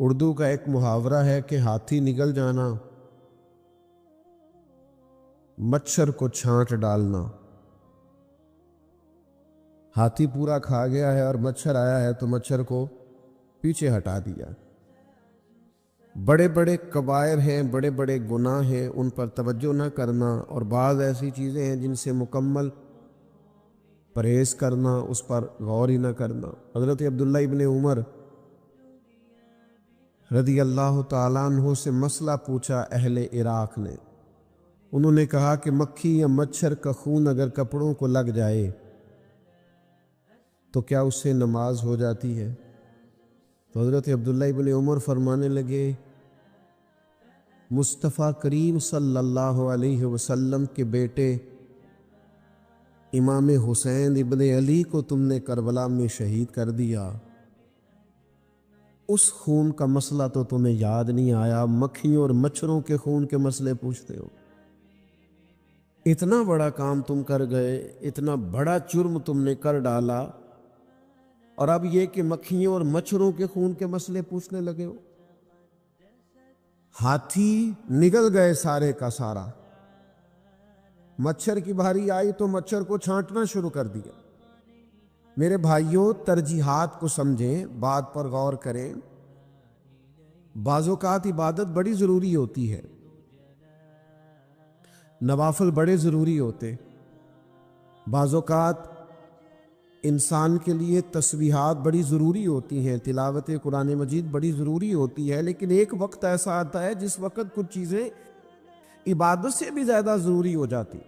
اردو کا ایک محاورہ ہے کہ ہاتھی نگل جانا، مچھر کو چھانٹ ڈالنا۔ ہاتھی پورا کھا گیا ہے اور مچھر آیا ہے تو مچھر کو پیچھے ہٹا دیا۔ بڑے بڑے کبائر ہیں، بڑے بڑے گناہ ہیں، ان پر توجہ نہ کرنا، اور بعض ایسی چیزیں ہیں جن سے مکمل پرہیز کرنا، اس پر غور ہی نہ کرنا۔ حضرت عبداللہ ابن عمر رضی اللہ تعالیٰ عنہ سے مسئلہ پوچھا اہل عراق نے۔ انہوں نے کہا کہ مکھی یا مچھر کا خون اگر کپڑوں کو لگ جائے تو کیا اس سے نماز ہو جاتی ہے؟ تو حضرت عبداللہ ابن عمر فرمانے لگے، مصطفیٰ کریم صلی اللہ علیہ وسلم کے بیٹے امام حسین ابن علی کو تم نے کربلا میں شہید کر دیا، اس خون کا مسئلہ تو تمہیں یاد نہیں آیا، مکھیوں اور مچھروں کے خون کے مسئلے پوچھتے ہو۔ اتنا بڑا کام تم کر گئے، اتنا بڑا جرم تم نے کر ڈالا، اور اب یہ کہ مکھیوں اور مچھروں کے خون کے مسئلے پوچھنے لگے ہو۔ ہاتھی نگل گئے سارے کا سارا، مچھر کی باری آئی تو مچھر کو چھانٹنا شروع کر دیا۔ میرے بھائیوں، ترجیحات کو سمجھیں، بات پر غور کریں۔ بعض اوقات عبادت بڑی ضروری ہوتی ہے، نوافل بڑے ضروری ہوتے، بعض اوقات انسان کے لیے تسبیحات بڑی ضروری ہوتی ہیں، تلاوت قرآن مجید بڑی ضروری ہوتی ہے، لیکن ایک وقت ایسا آتا ہے جس وقت کچھ چیزیں عبادت سے بھی زیادہ ضروری ہو جاتی۔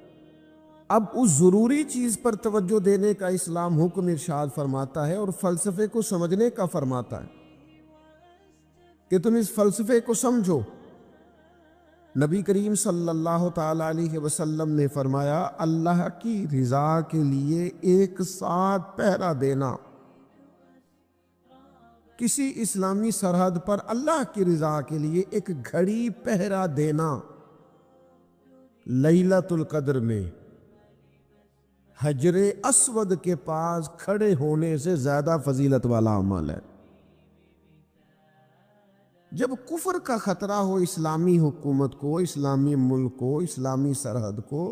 اب اس ضروری چیز پر توجہ دینے کا اسلام حکم ارشاد فرماتا ہے، اور فلسفے کو سمجھنے کا فرماتا ہے کہ تم اس فلسفے کو سمجھو۔ نبی کریم صلی اللہ تعالی علیہ وسلم نے فرمایا، اللہ کی رضا کے لیے ایک ساتھ پہرا دینا، کسی اسلامی سرحد پر اللہ کی رضا کے لیے ایک گھڑی پہرا دینا لیلۃ القدر میں حجر اسود کے پاس کھڑے ہونے سے زیادہ فضیلت والا عمل ہے۔ جب کفر کا خطرہ ہو اسلامی حکومت کو، اسلامی ملک کو، اسلامی سرحد کو،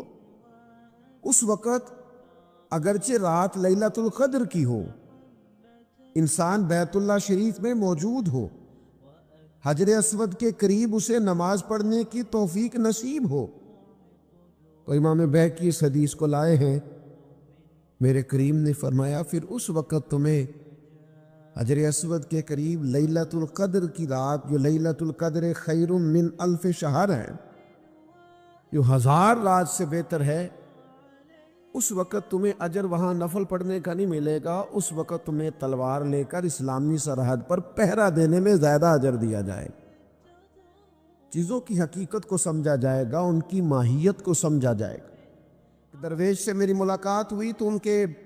اس وقت اگرچہ رات لیلۃ القدر کی ہو، انسان بیت اللہ شریف میں موجود ہو، حجر اسود کے قریب اسے نماز پڑھنے کی توفیق نصیب ہو، تو امام بیہقی اس حدیث کو لائے ہیں، میرے کریم نے فرمایا پھر اس وقت تمہیں حجر اسود کے قریب لیلۃ القدر کی رات، جو لیلۃ القدر خیر من الف شہر ہے، جو 1000 رات سے بہتر ہے، اس وقت تمہیں اجر وہاں نفل پڑھنے کا نہیں ملے گا، اس وقت تمہیں تلوار لے کر اسلامی سرحد پر پہرا دینے میں زیادہ اجر دیا جائے۔ چیزوں کی حقیقت کو سمجھا جائے گا، ان کی ماہیت کو سمجھا جائے گا۔ درویش سے میری ملاقات ہوئی تو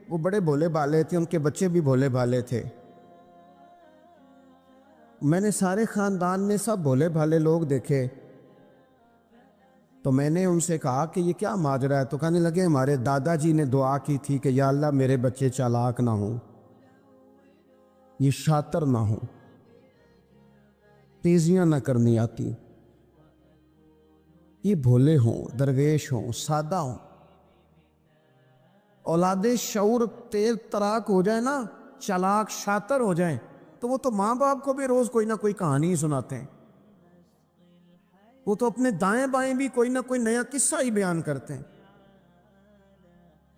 وہ بڑے بھولے بھالے تھے، ان کے بچے بھی بھولے بھالے تھے۔ میں نے سارے خاندان میں سب بھولے بھالے لوگ دیکھے، تو میں نے ان سے کہا کہ یہ کیا ماجرا ہے؟ تو کہنے لگے ہمارے دادا جی نے دعا کی تھی کہ یا اللہ میرے بچے چالاک نہ ہوں، یہ شاطر نہ ہوں، تیزیاں نہ کرنی آتی، یہ بھولے ہوں، درویش ہوں، سادہ ہوں۔ اولاد شعور تیز تراک ہو جائے نا، چالاک شاطر ہو جائیں، تو وہ تو ماں باپ کو بھی روز کوئی نہ کوئی کہانی سناتے ہیں، وہ تو اپنے دائیں بائیں بھی کوئی نہ کوئی نیا قصہ ہی بیان کرتے ہیں۔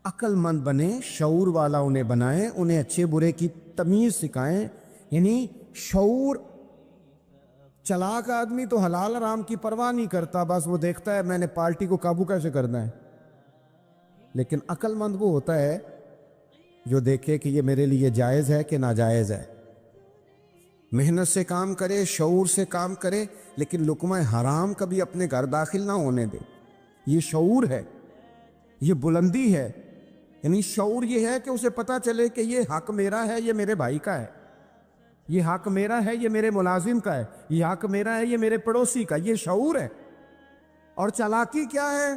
عقل مند بنے، شعور والا انہیں بنائیں، انہیں اچھے برے کی تمیز سکھائیں، یعنی شعور۔ چلاک آدمی تو حلال حرام کی پرواہ نہیں کرتا، بس وہ دیکھتا ہے میں نے پارٹی کو قابو کیسے کرنا ہے، لیکن عقل مند وہ ہوتا ہے جو دیکھے کہ یہ میرے لیے جائز ہے کہ ناجائز ہے، محنت سے کام کرے، شعور سے کام کرے، لیکن لقمہ حرام کبھی اپنے گھر داخل نہ ہونے دے۔ یہ شعور ہے، یہ بلندی ہے، یعنی شعور یہ ہے کہ اسے پتہ چلے کہ یہ حق میرا ہے، یہ میرے بھائی کا ہے، یہ حق میرا ہے، یہ میرے ملازم کا ہے، یہ حق میرا ہے، یہ میرے پڑوسی کا، یہ شعور ہے۔ اور چالاکی کیا ہے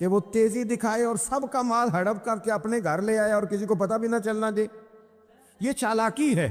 کہ وہ تیزی دکھائے اور سب کا مال ہڑپ کر کے اپنے گھر لے آئے اور کسی کو پتہ بھی نہ چلنا دے، یہ چالاکی ہے۔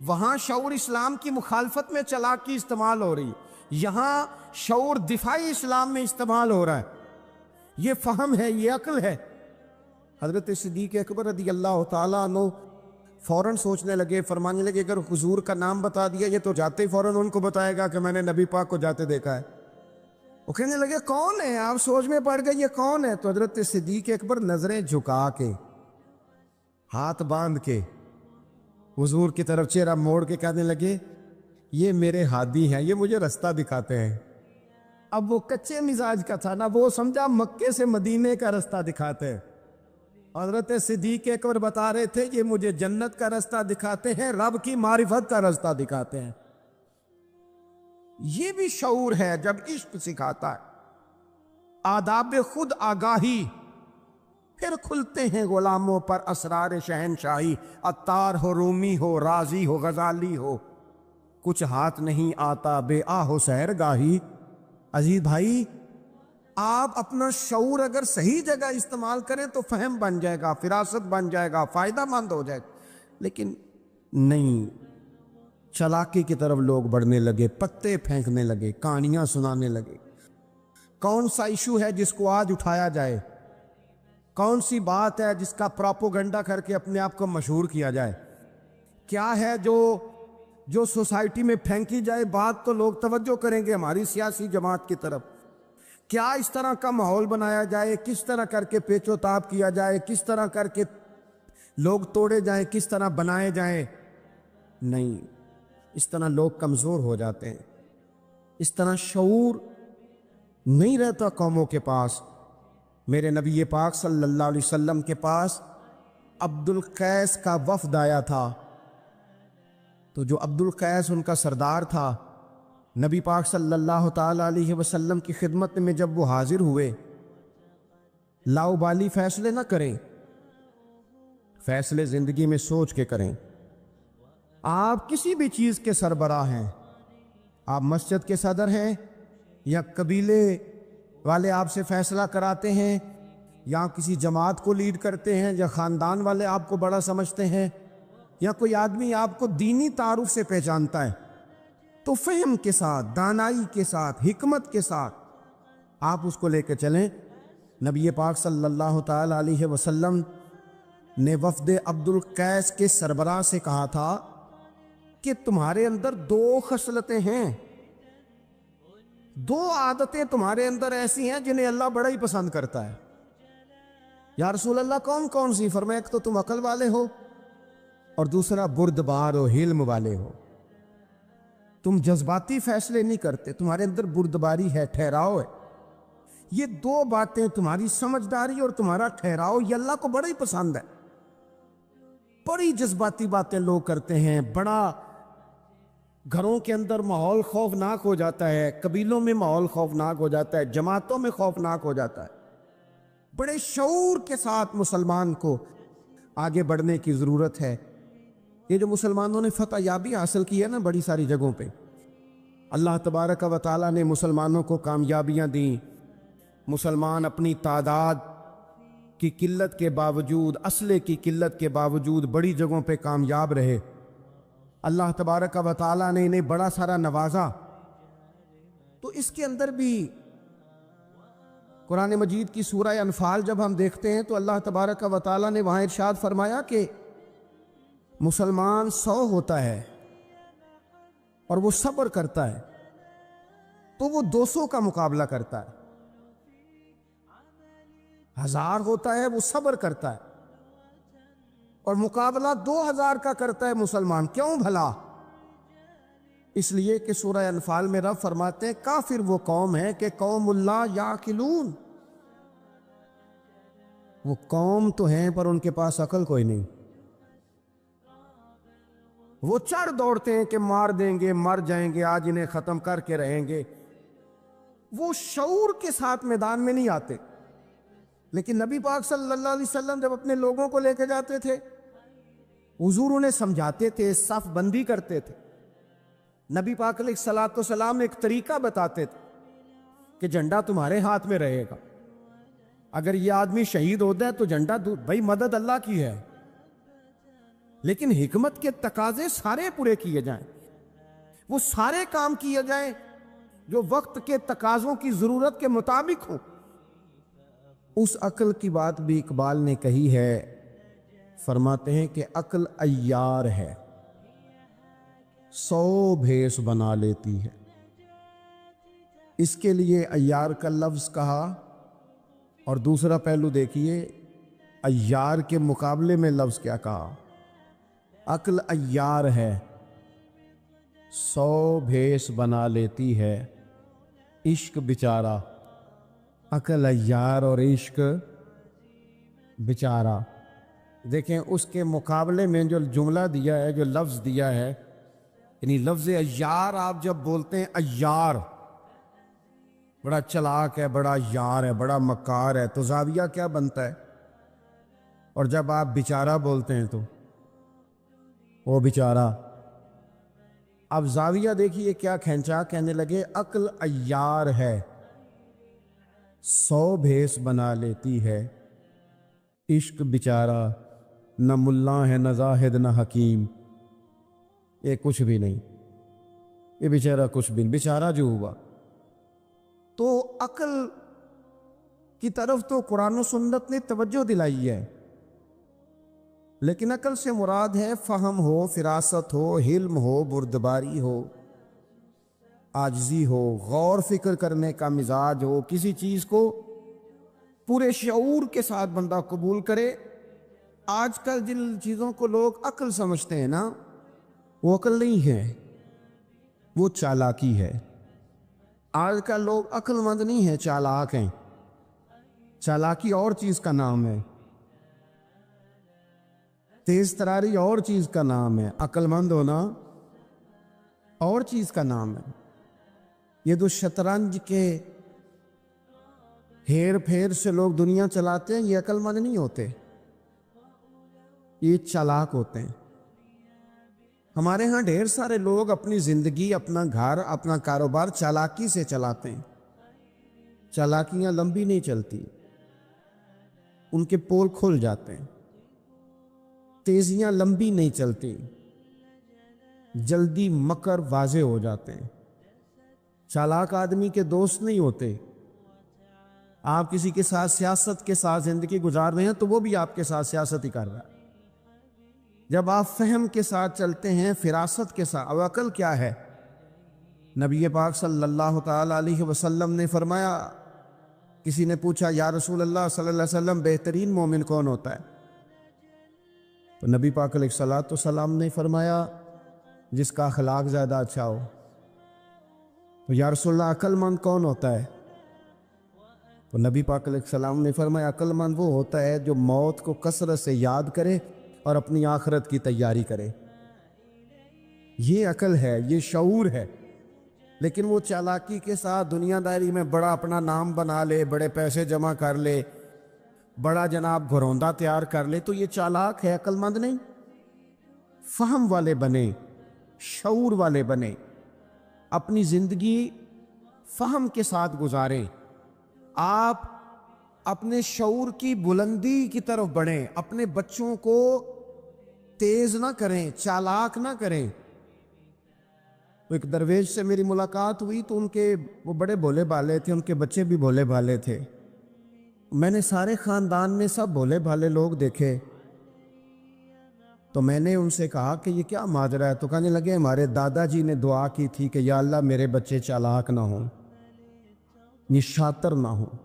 وہاں شعور اسلام کی مخالفت میں چالاکی استعمال ہو رہی، یہاں شعور دفاعی اسلام میں استعمال ہو رہا ہے. یہ فہم ہے، یہ عقل ہے. حضرت صدیق اکبر رضی اللہ تعالیٰ عنہ فوراً سوچنے لگے، فرمانے لگے اگر حضور کا نام بتا دیا یہ تو جاتے ہی فوراً ان کو بتائے گا کہ میں نے نبی پاک کو جاتے دیکھا ہے. وہ کہنے لگے کون ہے؟ آپ سوچ میں پڑ گئے یہ کون ہے؟ تو حضرت صدیق اکبر نظریں جھکا کے، ہاتھ باندھ کے حضور کی طرف چہرہ موڑ کے کہنے لگے یہ میرے ہادی ہیں، یہ مجھے رستہ دکھاتے ہیں. اب وہ کچے مزاج کا تھا نا، وہ سمجھا مکے سے مدینے کا رستہ دکھاتے ہیں. حضرت صدیق اکبر بتا رہے تھے یہ مجھے جنت کا رستہ دکھاتے ہیں، رب کی معرفت کا رستہ دکھاتے ہیں. یہ بھی شعور ہے جب عشق سکھاتا ہے. آداب خود آگاہی، پھر کھلتے ہیں غلاموں پر اسرار شہنشاہی. عطار ہو، رومی ہو، رازی ہو، غزالی ہو، کچھ ہاتھ نہیں آتا بے آہ سحر گاہی. عزیز بھائی، آپ اپنا شعور اگر صحیح جگہ استعمال کریں تو فہم بن جائے گا، فراست بن جائے گا، فائدہ مند ہو جائے گا. لیکن نہیں، چالاکی کی طرف لوگ بڑھنے لگے، پتے پھینکنے لگے، کہانیاں سنانے لگے. کون سا ایشو ہے جس کو آج اٹھایا جائے؟ کون سی بات ہے جس کا پراپوگنڈا کر کے اپنے آپ کو مشہور کیا جائے؟ کیا ہے جو سوسائٹی میں پھینکی جائے بات تو لوگ توجہ کریں گے ہماری سیاسی جماعت کی طرف؟ کیا اس طرح کا ماحول بنایا جائے؟ کس طرح کر کے پیچ و تاب کیا جائے؟ کس طرح کر کے لوگ توڑے جائیں؟ کس طرح بنائے جائیں؟ نہیں، اس طرح لوگ کمزور ہو جاتے ہیں. اس طرح شعور نہیں رہتا قوموں کے پاس. میرے نبی پاک صلی اللہ علیہ وسلم کے پاس عبد القیس کا وفد آیا تھا. تو جو عبد القیس ان کا سردار تھا، نبی پاک صلی اللہ تعالی علیہ وسلم کی خدمت میں جب وہ حاضر ہوئے، لاؤبالی فیصلے نہ کریں، فیصلے زندگی میں سوچ کے کریں. آپ کسی بھی چیز کے سربراہ ہیں، آپ مسجد کے صدر ہیں یا قبیلے والے آپ سے فیصلہ کراتے ہیں، یا کسی جماعت کو لیڈ کرتے ہیں، یا خاندان والے آپ کو بڑا سمجھتے ہیں، یا کوئی آدمی آپ کو دینی تعارف سے پہچانتا ہے، تو فہم کے ساتھ، دانائی کے ساتھ، حکمت کے ساتھ آپ اس کو لے کے چلیں. نبی پاک صلی اللہ تعالی علیہ وسلم نے وفد عبد القیس کے سربراہ سے کہا تھا کہ تمہارے اندر 2 خصلتیں ہیں، 2 عادتیں تمہارے اندر ایسی ہیں جنہیں اللہ بڑا ہی پسند کرتا ہے. یا رسول اللہ کون کون سی؟ فرمایا ایک تو تم عقل والے ہو، اور دوسرا بردبار و حلم والے ہو. تم جذباتی فیصلے نہیں کرتے، تمہارے اندر بردباری ہے، ٹھہراؤ ہے. یہ 2 باتیں، تمہاری سمجھداری اور تمہارا ٹھہراؤ، یہ اللہ کو بڑا ہی پسند ہے. بڑی جذباتی باتیں لوگ کرتے ہیں، بڑا گھروں کے اندر ماحول خوفناک ہو جاتا ہے، قبیلوں میں ماحول خوفناک ہو جاتا ہے، جماعتوں میں خوفناک ہو جاتا ہے. بڑے شعور کے ساتھ مسلمان کو آگے بڑھنے کی ضرورت ہے. یہ جو مسلمانوں نے فتح یابی حاصل کی ہے نا بڑی ساری جگہوں پہ، اللہ تبارک و تعالیٰ نے مسلمانوں کو کامیابیاں دیں. مسلمان اپنی تعداد کی قلت کے باوجود، اسلحے کی قلت کے باوجود بڑی جگہوں پہ کامیاب رہے. اللہ تبارک و تعالیٰ نے انہیں بڑا سارا نوازا. تو اس کے اندر بھی قرآن مجید کی سورہ انفال جب ہم دیکھتے ہیں تو اللہ تبارک و تعالیٰ نے وہاں ارشاد فرمایا کہ مسلمان 100 ہوتا ہے اور وہ صبر کرتا ہے تو وہ 200 کا مقابلہ کرتا ہے. 1000 ہوتا ہے وہ صبر کرتا ہے اور مقابلہ 2000 کا کرتا ہے مسلمان. کیوں بھلا؟ اس لیے کہ سورہ انفال میں رب فرماتے ہیں کافر وہ قوم ہے کہ قوم اللہ یعقلون، وہ قوم تو ہیں پر ان کے پاس عقل کوئی نہیں. وہ چڑھ دوڑتے ہیں کہ مار دیں گے، مر جائیں گے، آج انہیں ختم کر کے رہیں گے. وہ شعور کے ساتھ میدان میں نہیں آتے. لیکن نبی پاک صلی اللہ علیہ وسلم جب اپنے لوگوں کو لے کے جاتے تھے، حضور انہیں سمجھاتے تھے، صف بندی کرتے تھے. نبی پاک علیہ الصلوۃ والسلام ایک طریقہ بتاتے تھے کہ جھنڈا تمہارے ہاتھ میں رہے گا. اگر یہ آدمی شہید ہوتا ہے تو جھنڈا بھائی مدد اللہ کی ہے، لیکن حکمت کے تقاضے سارے پورے کیے جائیں، وہ سارے کام کیے جائیں جو وقت کے تقاضوں کی ضرورت کے مطابق ہوں۔ اس عقل کی بات بھی اقبال نے کہی ہے، فرماتے ہیں کہ عقل عیار ہے، 100 بھیس بنا لیتی ہے۔ اس کے لیے عیار کا لفظ کہا، اور دوسرا پہلو دیکھیے عیار کے مقابلے میں لفظ کیا کہا۔ عقل عیار ہے، 100 بھیس بنا لیتی ہے، عشق بیچارہ۔ عقل عیار اور عشق بیچارہ، دیکھیں اس کے مقابلے میں جو جملہ دیا ہے، جو لفظ دیا ہے، یعنی لفظ عیار آپ جب بولتے ہیں عیار بڑا چلاک ہے، بڑا یار ہے، بڑا مکار ہے، تو زاویہ کیا بنتا ہے؟ اور جب آپ بیچارہ بولتے ہیں تو وہ بیچارہ، اب زاویہ دیکھیے کیا کھینچا، کہنے لگے عقل عیار ہے، 100 بھیس بنا لیتی ہے، عشق بیچارہ، نہ ملا ہے نہ زاہد نہ حکیم، یہ کچھ بھی نہیں، یہ بیچارہ کچھ بھی نہیں، بیچارہ جو ہوا۔ تو عقل کی طرف تو قرآن و سنت نے توجہ دلائی ہے، لیکن عقل سے مراد ہے فہم ہو، فراست ہو، حلم ہو، بردباری ہو، عاجزی ہو، غور فکر کرنے کا مزاج ہو، کسی چیز کو پورے شعور کے ساتھ بندہ قبول کرے۔ آج کل جن چیزوں کو لوگ عقل سمجھتے ہیں نا، وہ عقل نہیں ہے، وہ چالاکی ہے۔ آج کل لوگ عقل مند نہیں ہیں، چالاک ہیں۔ چالاکی اور چیز کا نام ہے، تیز تراری اور چیز کا نام ہے، عقل مند ہونا اور چیز کا نام ہے۔ یہ جو شطرنج کے ہیر پھیر سے لوگ دنیا چلاتے ہیں، یہ عقل مند نہیں ہوتے، یہ چالاک ہوتے ہیں۔ ہمارے ہاں ڈھیر سارے لوگ اپنی زندگی، اپنا گھر، اپنا کاروبار چالاکی سے چلاتے ہیں۔ چالاکیاں لمبی نہیں چلتی، ان کے پول کھل جاتے ہیں۔ تیزیاں لمبی نہیں چلتی، جلدی مکر واضح ہو جاتے ہیں۔ چالاک آدمی کے دوست نہیں ہوتے۔ آپ کسی کے ساتھ سیاست کے ساتھ زندگی گزار رہے ہیں تو وہ بھی آپ کے ساتھ سیاست ہی کر رہا ہے۔ جب آپ فہم کے ساتھ چلتے ہیں، فراست کے ساتھ، اب عقل کیا ہے؟ نبی پاک صلی اللہ تعالی علیہ وسلم نے فرمایا، کسی نے پوچھا یا رسول اللہ صلی اللہ علیہ وسلم بہترین مومن کون ہوتا ہے؟ تو نبی پاک علیہ السلام نے فرمایا جس کا اخلاق زیادہ اچھا ہو۔ تو یا رسول اللہ عقل مند کون ہوتا ہے؟ تو نبی پاک علیہ السلام نے فرمایا عقل مند وہ ہوتا ہے جو موت کو کثرت سے یاد کرے اور اپنی آخرت کی تیاری کرے۔ یہ عقل ہے، یہ شعور ہے۔ لیکن وہ چالاکی کے ساتھ دنیا داری میں بڑا اپنا نام بنا لے، بڑے پیسے جمع کر لے، بڑا جناب گھروندہ تیار کر لے، تو یہ چالاک ہے، عقل مند نہیں۔ فہم والے بنے، شعور والے بنے، اپنی زندگی فہم کے ساتھ گزاریں۔ آپ اپنے شعور کی بلندی کی طرف بڑھیں، اپنے بچوں کو تیز نہ کریں، چالاک نہ کریں۔ ایک درویش سے میری ملاقات ہوئی تو وہ بڑے بھولے بھالے تھے، ان کے بچے بھی بھولے بھالے تھے۔ میں نے سارے خاندان میں سب بھولے بھالے لوگ دیکھے، تو میں نے ان سے کہا کہ یہ کیا ماجرا ہے؟ تو کہنے لگے ہمارے دادا جی نے دعا کی تھی کہ یا اللہ میرے بچے چالاک نہ ہوں، یہ شاطر نہ ہوں،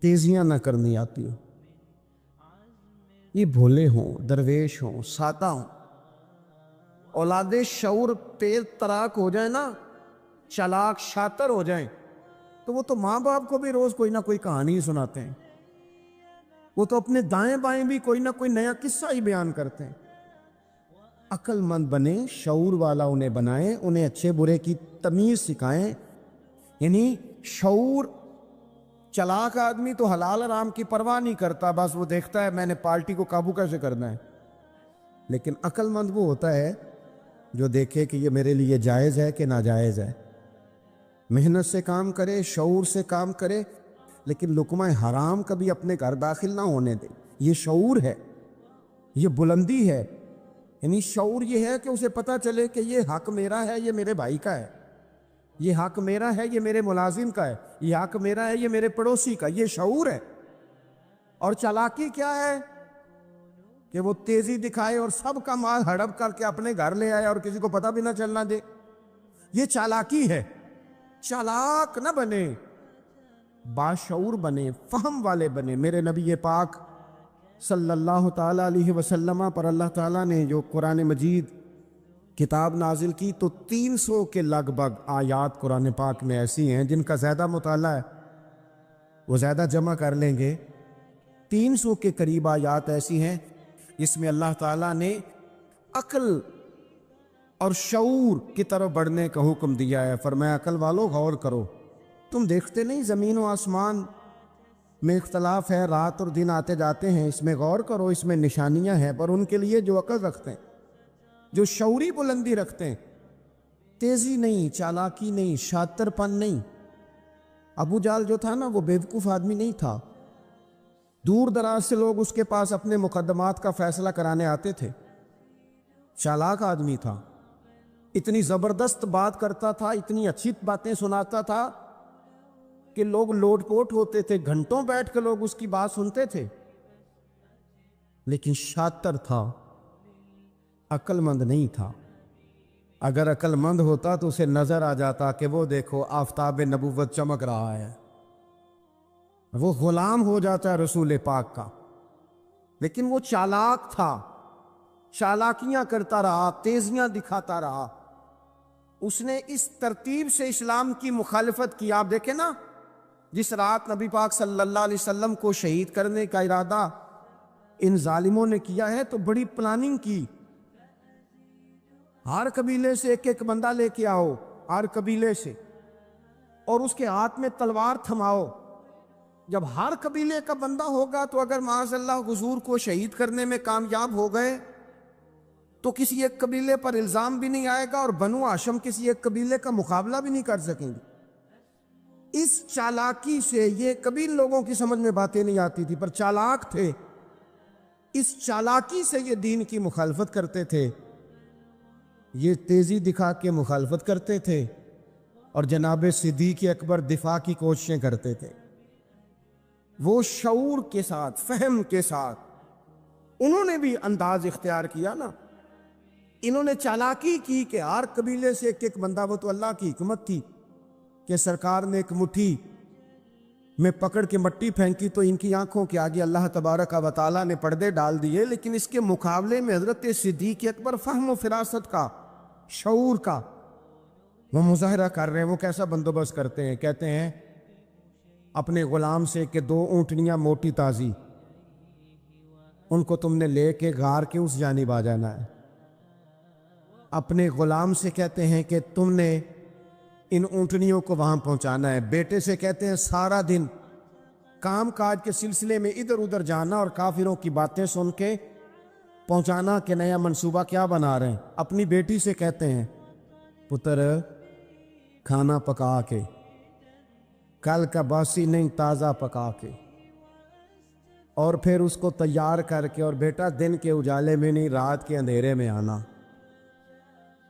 تیزیاں نہ کرنی آتی ہوں، یہ بھولے ہوں، درویش ہوں، سادہ ہوں۔ اولاد شعور تیز تراک ہو جائیں نا، چالاک شاطر ہو جائیں، تو وہ تو ماں باپ کو بھی روز کوئی نہ کوئی کہانی سناتے ہیں، وہ تو اپنے دائیں بائیں بھی کوئی نہ کوئی نیا قصہ ہی بیان کرتے ہیں۔ عقل مند بنے، شعور والا انہیں بنائیں، انہیں اچھے برے کی تمیز سکھائیں۔ یعنی شعور، چلاک آدمی تو حلال حرام کی پرواہ نہیں کرتا، بس وہ دیکھتا ہے میں نے پارٹی کو قابو کیسے کرنا ہے۔ لیکن عقل مند وہ ہوتا ہے جو دیکھے کہ یہ میرے لیے جائز ہے کہ ناجائز ہے، محنت سے کام کرے، شعور سے کام کرے، لیکن لقمہ حرام کبھی اپنے گھر داخل نہ ہونے دے۔ یہ شعور ہے، یہ بلندی ہے، یعنی شعور یہ ہے کہ اسے پتہ چلے کہ یہ حق میرا ہے، یہ میرے بھائی کا ہے، یہ حق میرا ہے، یہ میرے ملازم کا ہے، یہ حق میرا ہے، یہ میرے پڑوسی کا، یہ شعور ہے۔ اور چالاکی کیا ہے کہ وہ تیزی دکھائے اور سب کا مال ہڑپ کر کے اپنے گھر لے آئے اور کسی کو پتہ بھی نہ چلنا دے، یہ چالاکی ہے۔ چالاک نہ بنے، باشعور بنے، فہم والے بنے۔ میرے نبی پاک صلی اللہ تعالیٰ علیہ وسلم پر اللہ تعالیٰ نے جو قرآن مجید کتاب نازل کی تو 300 کے لگ بھگ آیات قرآن پاک میں ایسی ہیں جن کا زیادہ مطالعہ ہے وہ زیادہ جمع کر لیں گے۔ 300 کے قریب آیات ایسی ہیں جس میں اللہ تعالیٰ نے عقل اور شعور کی طرف بڑھنے کا حکم دیا ہے۔ فرمایا عقل والو غور کرو، تم دیکھتے نہیں زمین و آسمان میں اختلاف ہے، رات اور دن آتے جاتے ہیں، اس میں غور کرو، اس میں نشانیاں ہیں، پر ان کے لیے جو عقل رکھتے ہیں، جو شعوری بلندی رکھتے ہیں، تیزی نہیں، چالاکی نہیں، شاطر پن نہیں۔ ابو جہل جو تھا نا وہ بیوقوف آدمی نہیں تھا، دور دراز سے لوگ اس کے پاس اپنے مقدمات کا فیصلہ کرانے آتے تھے، چالاک آدمی تھا، اتنی زبردست بات کرتا تھا، اتنی اچھی باتیں سناتا تھا کہ لوگ لوٹ پوٹ ہوتے تھے، گھنٹوں بیٹھ کے لوگ اس کی بات سنتے تھے، لیکن شاطر تھا، عقل مند نہیں تھا۔ اگر عقل مند ہوتا تو اسے نظر آ جاتا کہ وہ دیکھو آفتاب نبوت چمک رہا ہے، وہ غلام ہو جاتا ہے رسول پاک کا۔ لیکن وہ چالاک تھا، چالاکیاں کرتا رہا، تیزیاں دکھاتا رہا، اس نے اس ترتیب سے اسلام کی مخالفت کی۔ آپ دیکھیں نا، جس رات نبی پاک صلی اللہ علیہ وسلم کو شہید کرنے کا ارادہ ان ظالموں نے کیا ہے تو بڑی پلاننگ کی، ہر قبیلے سے ایک ایک بندہ لے کے آؤ، ہر قبیلے سے، اور اس کے ہاتھ میں تلوار تھماؤ۔ جب ہر قبیلے کا بندہ ہوگا تو اگر معاذ اللہ حضور کو شہید کرنے میں کامیاب ہو گئے تو کسی ایک قبیلے پر الزام بھی نہیں آئے گا اور بنو ہاشم کسی ایک قبیلے کا مقابلہ بھی نہیں کر سکیں گے۔ اس چالاکی سے، یہ کبھی لوگوں کی سمجھ میں باتیں نہیں آتی تھی پر چالاک تھے، اس چالاکی سے یہ دین کی مخالفت کرتے تھے، یہ تیزی دکھا کے مخالفت کرتے تھے، اور جناب صدیق اکبر دفاع کی کوششیں کرتے تھے۔ وہ شعور کے ساتھ، فہم کے ساتھ انہوں نے بھی انداز اختیار کیا نا، انہوں نے چالاکی کی کہ ہر قبیلے سے ایک ایک بندہ، وہ تو اللہ کی حکمت تھی کہ سرکار نے ایک مٹھی میں پکڑ کے مٹی پھینکی تو ان کی آنکھوں کے آگے اللہ تبارک و تعالیٰ نے پردے ڈال دیے، لیکن اس کے مقابلے میں حضرت صدیق اکبر فہم و فراست کا، شعور کا وہ مظاہرہ کر رہے ہیں۔ وہ کیسا بندوبست کرتے ہیں؟ کہتے ہیں اپنے غلام سے کہ 2 اونٹنیاں موٹی تازی، ان کو تم نے لے کے غار کے اس جانب آ جانا ہے۔ اپنے غلام سے کہتے ہیں کہ تم نے ان اونٹنیوں کو وہاں پہنچانا ہے۔ بیٹے سے کہتے ہیں سارا دن کام کاج کے سلسلے میں ادھر ادھر جانا اور کافروں کی باتیں سن کے پہنچانا کہ نیا منصوبہ کیا بنا رہے ہیں۔ اپنی بیٹی سے کہتے ہیں پتر کھانا پکا کے، کل کا باسی نہیں، تازہ پکا کے، اور پھر اس کو تیار کر کے، اور بیٹا دن کے اجالے میں نہیں، رات کے اندھیرے میں آنا۔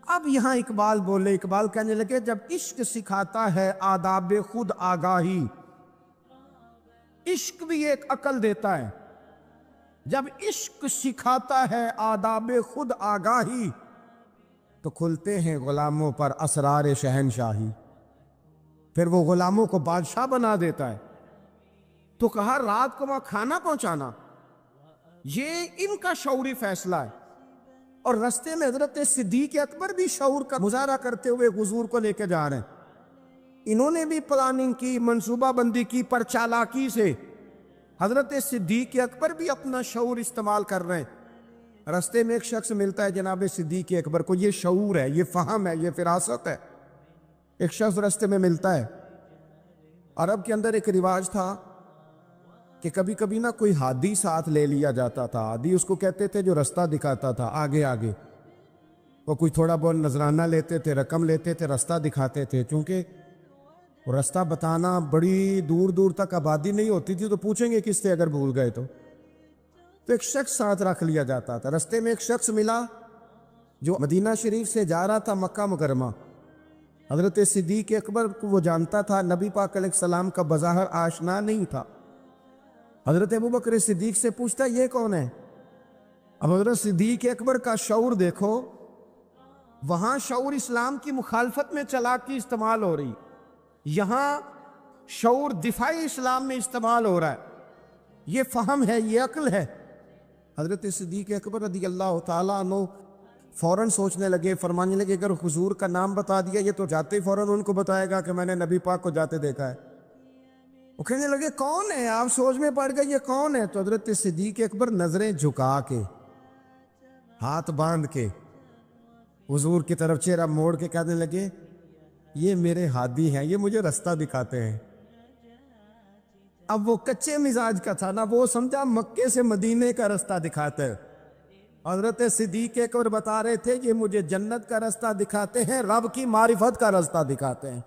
اب یہاں اقبال بولے، اقبال کہنے لگے جب عشق سکھاتا ہے آداب خود آگاہی، عشق بھی ایک عقل دیتا ہے، جب عشق سکھاتا ہے آداب خود آگاہی تو کھلتے ہیں غلاموں پر اسرار شہنشاہی، پھر وہ غلاموں کو بادشاہ بنا دیتا ہے۔ تو کہا رات کو وہاں کھانا پہنچانا، یہ ان کا شعوری فیصلہ ہے، اور رستے میں حضرت صدیق اکبر بھی شعور کا مظاہرہ کرتے ہوئے حضور کو لے کے جا رہے ہیں۔ انہوں نے بھی پلاننگ کی، منصوبہ بندی کی، پر چالاکی سے حضرت صدیق اکبر بھی اپنا شعور استعمال کر رہے ہیں۔ رستے میں ایک شخص ملتا ہے جناب صدیق اکبر کو، یہ شعور ہے، یہ فہم ہے، یہ فراست ہے۔ ایک شخص رستے میں ملتا ہے۔ عرب کے اندر ایک رواج تھا کہ کبھی کبھی نا کوئی ہادی ساتھ لے لیا جاتا تھا۔ ہادی اس کو کہتے تھے جو رستہ دکھاتا تھا آگے آگے، وہ کوئی تھوڑا بہت نذرانہ لیتے تھے، رقم لیتے تھے، رستہ دکھاتے تھے۔ چونکہ وہ رستہ بتانا بڑی دور دور تک آبادی نہیں ہوتی تھی تو پوچھیں گے کس سے اگر بھول گئے تو ایک شخص ساتھ رکھ لیا جاتا تھا. رستے میں ایک شخص ملا جو مدینہ شریف سے جا رہا تھا مکہ مکرمہ. حضرت صدیق اکبر کو وہ جانتا تھا, نبی پاک علیہ السلام کا بظاہر آشنا نہیں تھا. حضرت ابوبکر صدیق سے پوچھتا یہ کون ہے؟ اب حضرت صدیق اکبر کا شعور دیکھو, وہاں شعور اسلام کی مخالفت میں چالاکی استعمال ہو رہی, یہاں شعور دفاعی اسلام میں استعمال ہو رہا ہے. یہ فہم ہے, یہ عقل ہے. حضرت صدیق اکبر رضی اللہ تعالیٰ عنہ فوراً سوچنے لگے, فرمانے لگے اگر حضور کا نام بتا دیا یہ تو جاتے ہی فوراً ان کو بتائے گا کہ میں نے نبی پاک کو جاتے دیکھا ہے. وہ کہنے لگے کون ہے؟ آپ سوچ میں پڑ گئے یہ کون ہے؟ تو حضرت صدیق اکبر نظریں جھکا کے, ہاتھ باندھ کے حضور کی طرف چہرہ موڑ کے کہنے لگے یہ میرے ہادی ہیں, یہ مجھے رستہ دکھاتے ہیں. اب وہ کچے مزاج کا تھا نا, وہ سمجھا مکے سے مدینے کا رستہ دکھاتے ہیں. حضرت صدیق اکبر بتا رہے تھے یہ مجھے جنت کا رستہ دکھاتے ہیں, رب کی معرفت کا رستہ دکھاتے ہیں.